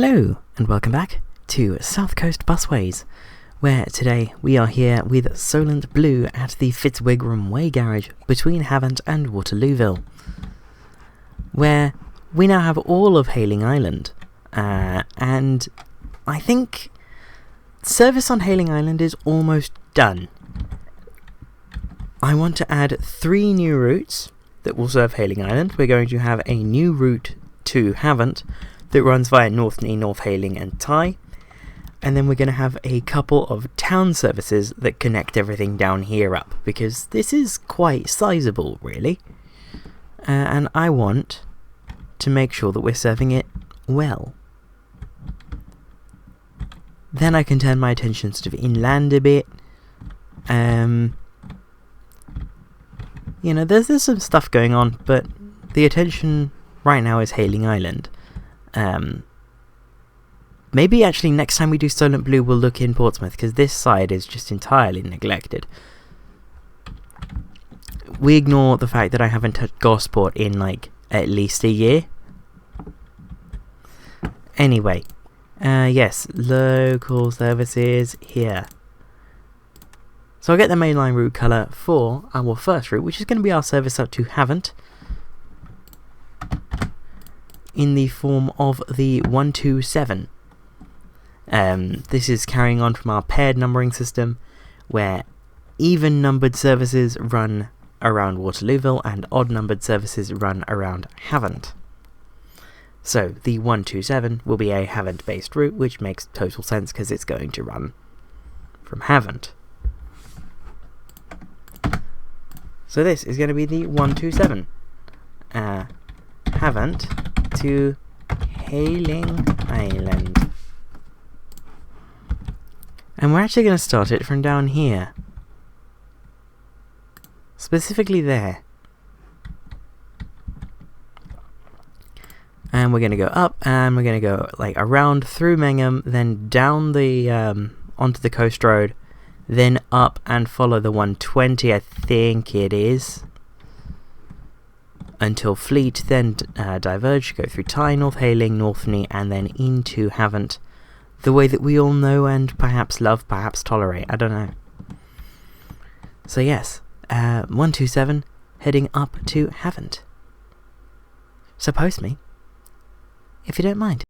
Hello and welcome back to South Coast Busways, where today we are here with Solent Blue at the Fitzwigram Way garage between Havant and Waterlooville, where we now have all of Hayling Island, and I think service on Hayling Island is almost done. I want to add 3 new routes that will serve Hayling Island. We're going to have a new route to Havant that runs via Northeney, North Hayling and Tye, and then we're going to have a couple of town services that connect everything down here up, because this is quite sizable really, and I want to make sure that we're serving it well. Then I can turn my attention sort of inland a bit. You know, there's some stuff going on, but the attention right now is Hayling Island. Maybe actually next time we do Solent Blue we'll look in Portsmouth, because this side is just entirely neglected. We ignore the fact that I haven't touched Gosport in like at least a year. Anyway, yes, local services here. So I'll get the mainline route colour for our first route, which is going to be our service up to Havant, in the form of the 127. This is carrying on from our paired numbering system, where even numbered services run around Waterlooville and odd numbered services run around Havant. So the 127 will be a Havant based route, which makes total sense because it's going to run from Havant. So this is going to be the 127. Havant to Hayling Island. And we're actually going to start it from down here. Specifically there. And we're going to go up, and we're going to go like around through Mengham, then down the onto the coast road, then up and follow the 120, I think it is, until Fleet, then diverge, go through Tye, North Hayling, Northeney, and then into Havant, the way that we all know and perhaps love, perhaps tolerate, I don't know. So yes, 127 heading up to Havant. So post me, if you don't mind.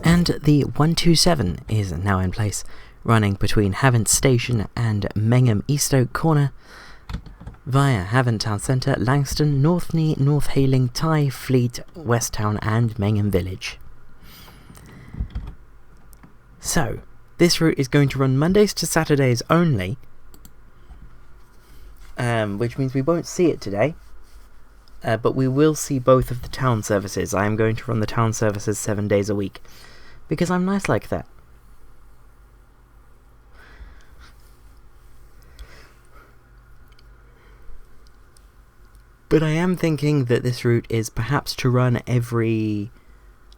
And the 127 is now in place, running between Havant Station and Mengham Eastoke Corner, via Havant Town Centre, Langston, Northeney, North Hayling, Tye, Fleet, West Town and Mengham Village. So, this route is going to run Mondays to Saturdays only, which means we won't see it today, but we will see both of the town services. I am going to run the town services 7 days a week, because I'm nice like that. But I am thinking that this route is perhaps to run every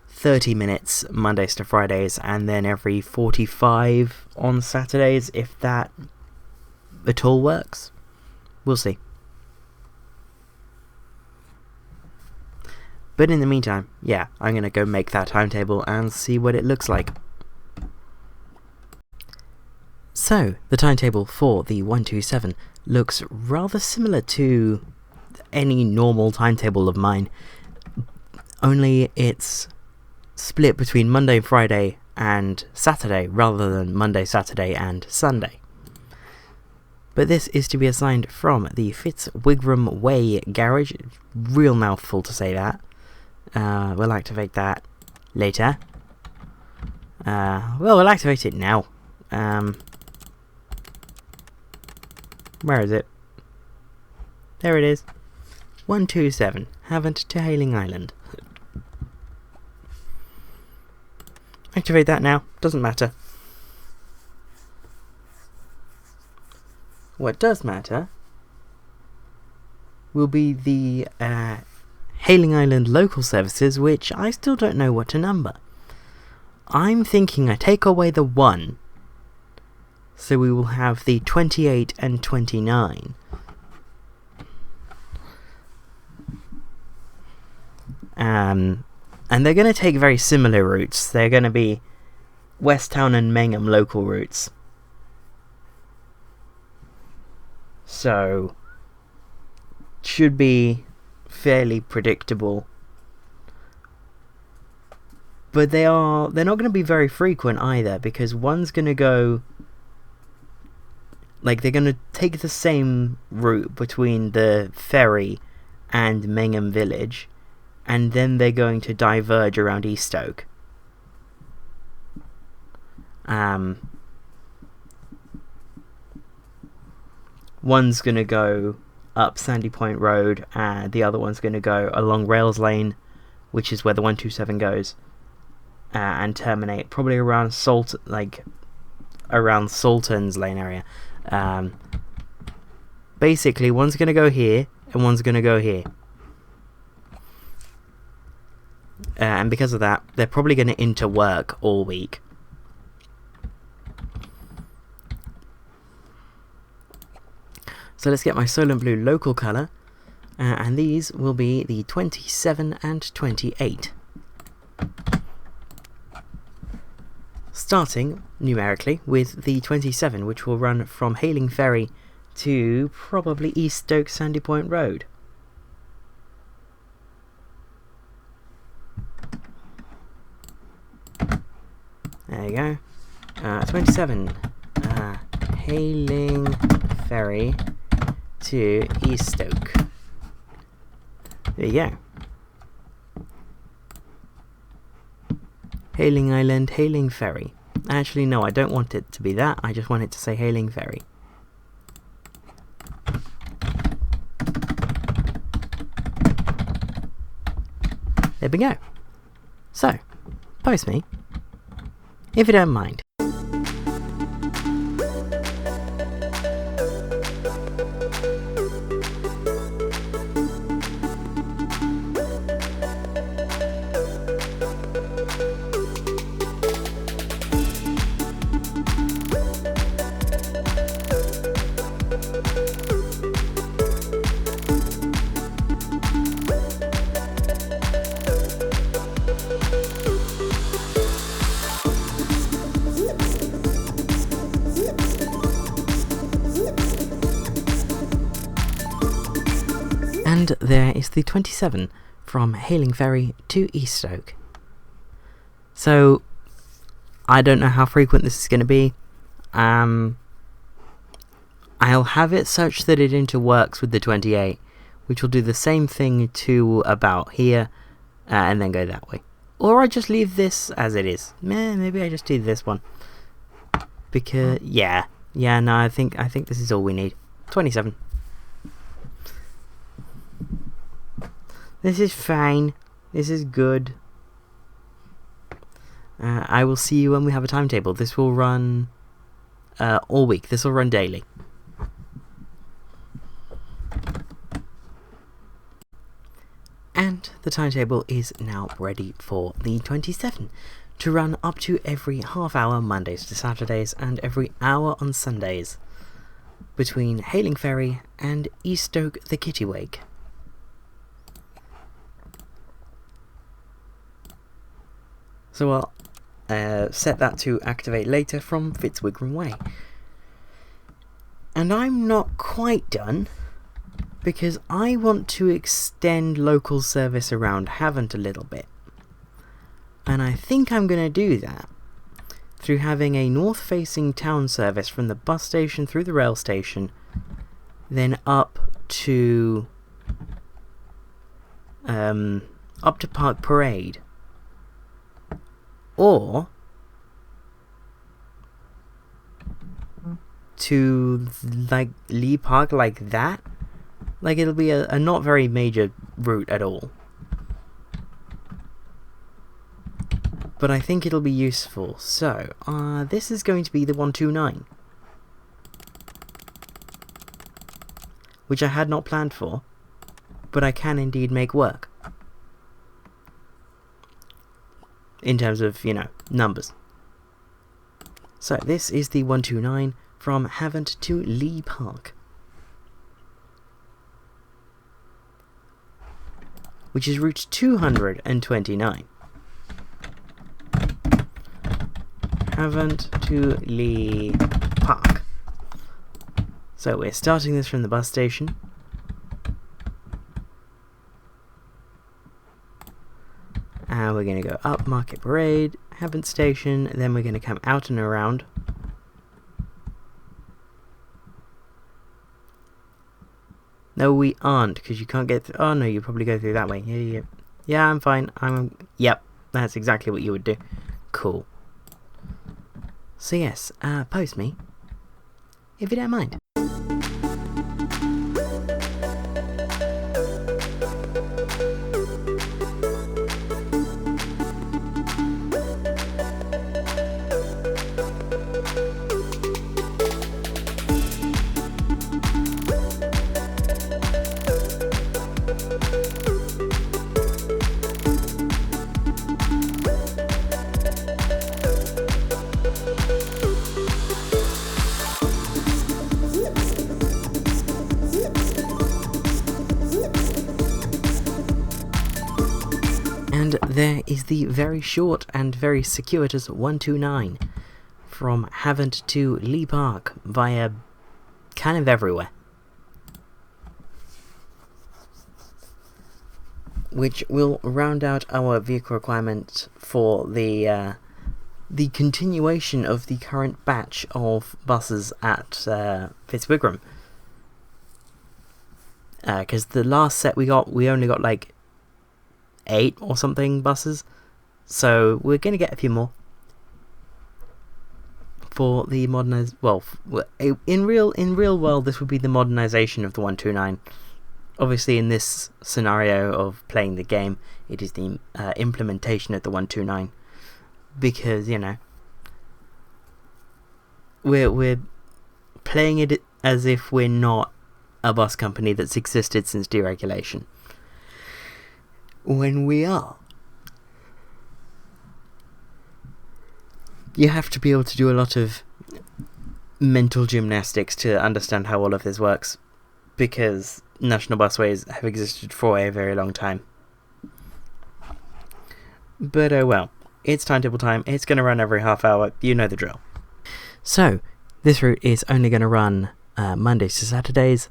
30 minutes Mondays to Fridays, and then every 45 on Saturdays, if that at all works. We'll see. But in the meantime, yeah, I'm going to go make that timetable and see what it looks like. So, the timetable for the 127 looks rather similar to any normal timetable of mine, only it's split between Monday, Friday and Saturday rather than Monday, Saturday and Sunday. But this is to be assigned from the Fitzwigram Way garage. Real mouthful to say that. We'll activate that later. Well, we'll activate it now. Where is it? There it is. 127, Havant to Hayling Island. Activate that now, doesn't matter. What does matter will be the Hayling Island local services, which I still don't know what to number. I'm thinking I take away the 1, so we will have the 28 and 29. And they're going to take very similar routes. They're going to be West Town and Mengham local routes. So, should be fairly predictable. But they're not going to be very frequent either, because one's going to go, like, they're going to take the same route between the ferry and Mengham village, and then they're going to diverge around Eastoke. One's going to go up Sandy Point Road, and the other one's going to go along Rails Lane, which is where the 127 goes, and terminate probably around around Salton's Lane area. Basically, one's going to go here, and one's going to go here. And because of that, they're probably going to interwork all week. So let's get my Solent Blue local colour, and these will be the 27 and 28. Starting, numerically, with the 27, which will run from Hayling Ferry to probably Eastoke Sandy Point Road. There you go. 27, Hayling Ferry to Eastoke. There you go. Hayling Island, Hayling Ferry. Actually, no, I don't want it to be that. I just want it to say Hayling Ferry. There we go. So, post me, if you don't mind. And there is the 27 from Hayling Ferry to Eastoke. So, I don't know how frequent this is going to be. I'll have it such that it interworks with the 28, which will do the same thing to about here, and then go that way. Or I just leave this as it is. Maybe I just do this one. Because, no, I think this is all we need. 27. This is fine. This is good. I will see you when we have a timetable. This will run all week. This will run daily. And the timetable is now ready for the 27 to run up to every half hour Mondays to Saturdays and every hour on Sundays between Hayling Ferry and Eastoke the Kittiwake. So I'll set that to activate later from Fitzwigram Way. And I'm not quite done, because I want to extend local service around Havant a little bit. And I think I'm going to do that through having a north-facing town service from the bus station through the rail station, then up to up to Park Parade, or to like Leigh Park, like that. Like, it'll be a not very major route at all, but I think it'll be useful. So this is going to be the 129, which I had not planned for, but I can indeed make work in terms of, you know, numbers. So this is the 129 from Havant to Leigh Park, which is route 229. Havant to Leigh Park. So we're starting this from the bus station. And we're going to go up Market Parade, Havant Station, then we're going to come out and around. No, we aren't, because you can't get through. Oh no, you probably go through that way. Yeah, I'm fine. Yep, that's exactly what you would do. Cool. So yes, post me, if you don't mind. And there is the very short and very circuitous 129 from Havant to Leigh Park via kind of everywhere, which will round out our vehicle requirement for the continuation of the current batch of buses at Fitzwigram. Because the last set we only got like 8 or something buses, so we're going to get a few more for the modernized. Well, in real world, this would be the modernization of the 129. Obviously, in this scenario of playing the game, it is the implementation of the 129, because, you know, we're playing it as if we're not a bus company that's existed since deregulation, when we are. You have to be able to do a lot of mental gymnastics to understand how all of this works, because national busways have existed for a very long time. But oh well, it's timetable time. It's going to run every half hour. You know the drill. So this route is only going to run Mondays to Saturdays,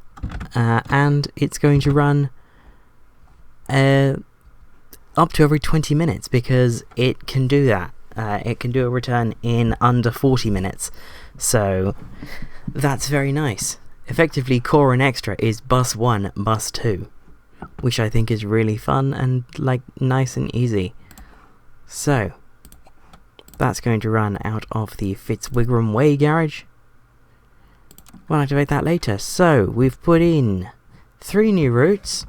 and it's going to run up to every 20 minutes, because it can do that. It can do a return in under 40 minutes, so that's very nice. Effectively, Core and Extra is Bus 1, Bus 2, which I think is really fun and, like, nice and easy. So that's going to run out of the Fitzwigram Way garage. We'll activate that later. So we've put in 3 new routes,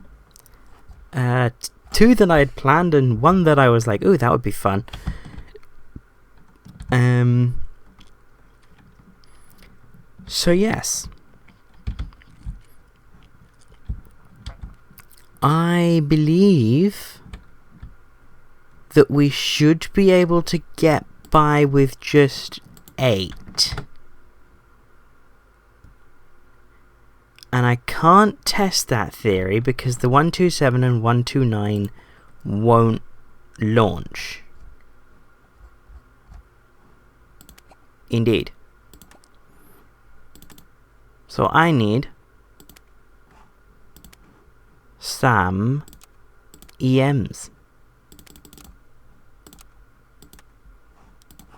2 that I had planned and 1 that I was like, ooh, that would be fun. So yes, I believe that we should be able to get by with just 8. And I can't test that theory because the 127 and 129 won't launch. Indeed. So I need some EMs.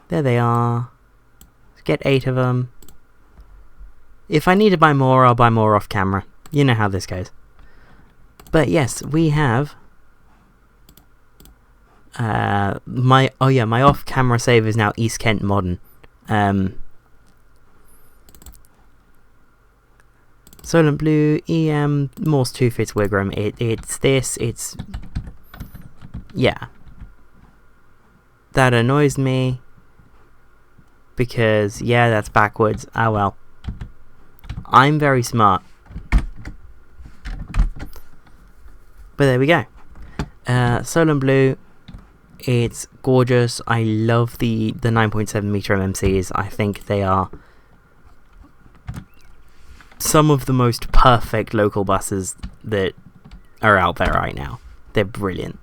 There they are. Let's get 8 of them. If I need to buy more, I'll buy more off camera. You know how this goes. But yes, we have My off-camera save is now East Kent Modern. Solent Blue, EM, Morse 2 Fitzwigram. It's yeah. That annoys me, because, yeah, that's backwards. Ah, well. I'm very smart. But there we go. Solent Blue, it's gorgeous. I love the 9.7 meter MMCs. I think they are some of the most perfect local buses that are out there right now. They're brilliant.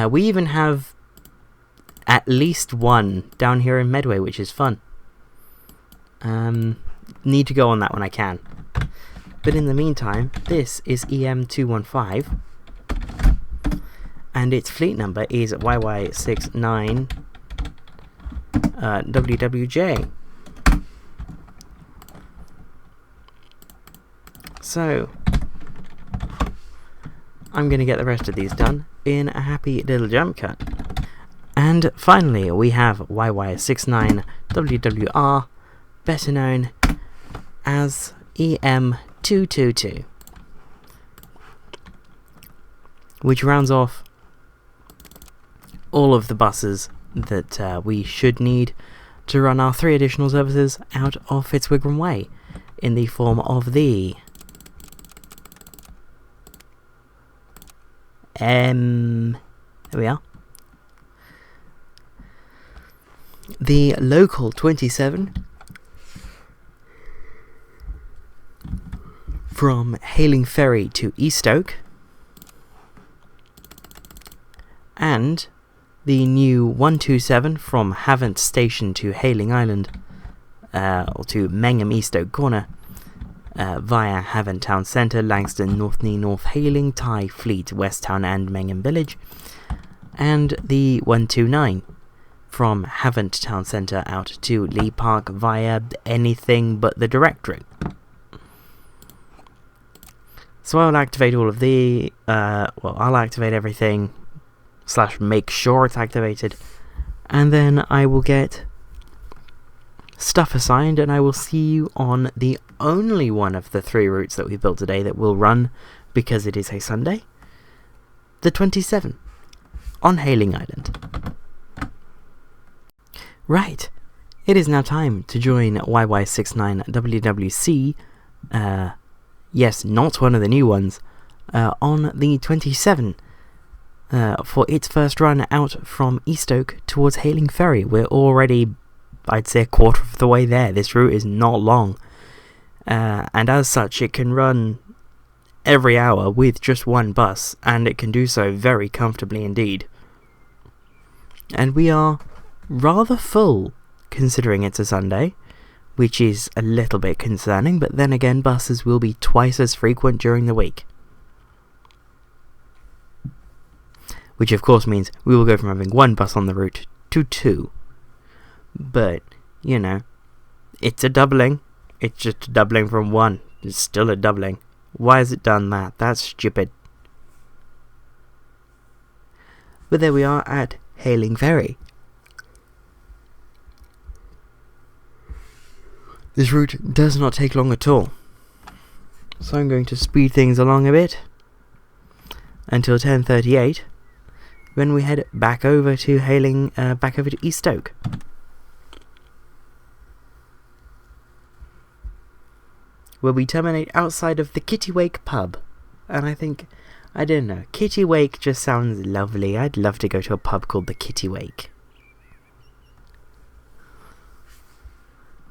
We even have at least one down here in Medway, which is fun. Need to go on that when I can. But in the meantime, this is EM215, and its fleet number is YY69 WWJ. So, I'm going to get the rest of these done in a happy little jump cut. And finally, we have YY69 WWR, better known as EM222, which rounds off all of the buses that we should need to run our 3 additional services out of Fitzwigram Way, in the form of the there we are. The local 27 from Hayling Ferry to Eastoke, and the new 127 from Havant Station to Hayling Island, or to Mengham Eastoke Corner, via Havant Town Centre, Langston, Northeney, North Hayling, Tye, Fleet, West Town and Mengham Village, and the 129 from Havant Town Centre out to Leigh Park via anything but the direct route. So I'll activate all of the, I'll activate everything, / make sure it's activated, and then I will get stuff assigned, and I will see you on the only one of the 3 routes that we built today that will run, because it is a Sunday, the 27, on Hayling Island. Right, it is now time to join YY69 WWC, yes, not one of the new ones, on the 27, for its first run out from Eastoke towards Hayling Ferry. We're already, I'd say, a quarter of the way there. This route is not long, and as such it can run every hour with just one bus, and it can do so very comfortably indeed. And we are rather full, considering it's a Sunday, which is a little bit concerning, but then again, buses will be twice as frequent during the week. Which of course means we will go from having 1 bus on the route to 2. But, you know, it's a doubling. It's just a doubling from 1. It's still a doubling. Why has it done that? That's stupid. But there we are at Hayling Ferry. This route does not take long at all, so I'm going to speed things along a bit until 10:38, when we head back over to Hayling, back over to Eastoke. Where we terminate outside of the Kittiwake pub, and I don't know, Kittiwake just sounds lovely. I'd love to go to a pub called the Kittiwake.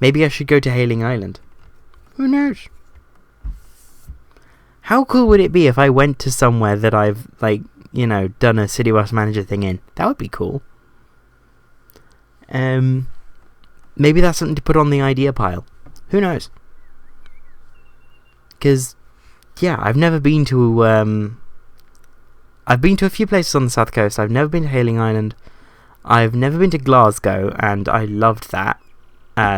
Maybe I should go to Hayling Island. Who knows? How cool would it be if I went to somewhere that I've, done a City Bus Manager thing in? That would be cool. Maybe that's something to put on the idea pile. Who knows? Because, yeah, I've never been to, I've been to a few places on the south coast. I've never been to Hayling Island. I've never been to Glasgow, and I loved that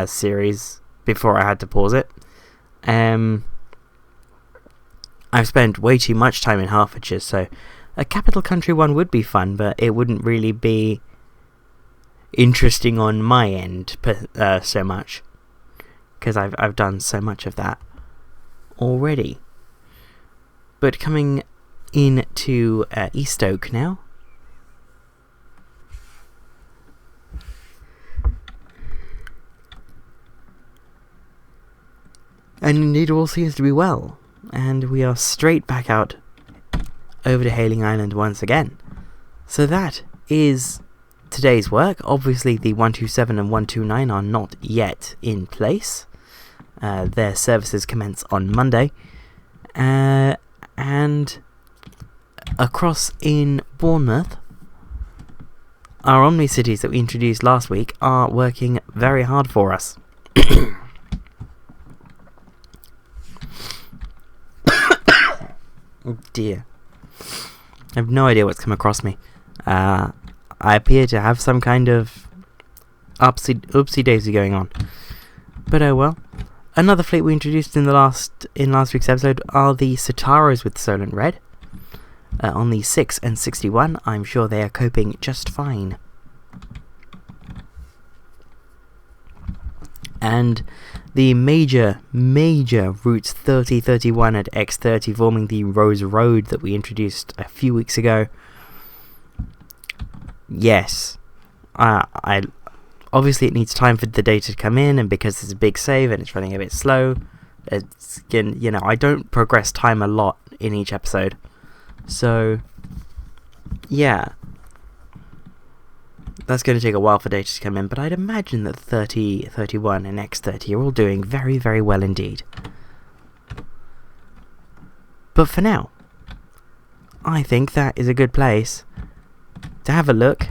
series before I had to pause it. I've spent way too much time in Hertfordshire, so A capital country one would be fun, but it wouldn't really be interesting on my end so much, because I've done so much of that already. But coming into Eastoke now. And indeed all seems to be well, and we are straight back out over to Hayling Island once again. So that is today's work. Obviously the 127 and 129 are not yet in place. Their services commence on Monday. And across in Bournemouth, our Omni cities that we introduced last week are working very hard for us. Oh dear. I have no idea what's come across me. I appear to have some kind of oopsie daisy going on. But oh well. Another fleet we introduced in last week's episode are the Citaros with Solent Red. On the 6 and 61, I'm sure they are coping just fine. And the major routes 30, 31 and X30 forming the Rose Road that we introduced a few weeks ago. Yes, I obviously it needs time for the data to come in, and because it's a big save and it's running a bit slow, it's, you know, I don't progress time a lot in each episode. So yeah, that's going to take a while for data to come in, but I'd imagine that 30, 31 and X30 are all doing very, very well indeed. But for now, I think that is a good place to have a look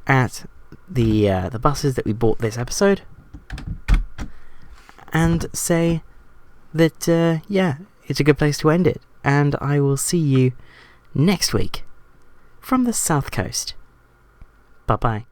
at the buses that we bought this episode, and say that yeah, it's a good place to end it, and I will see you next week from the South Coast. Bye bye.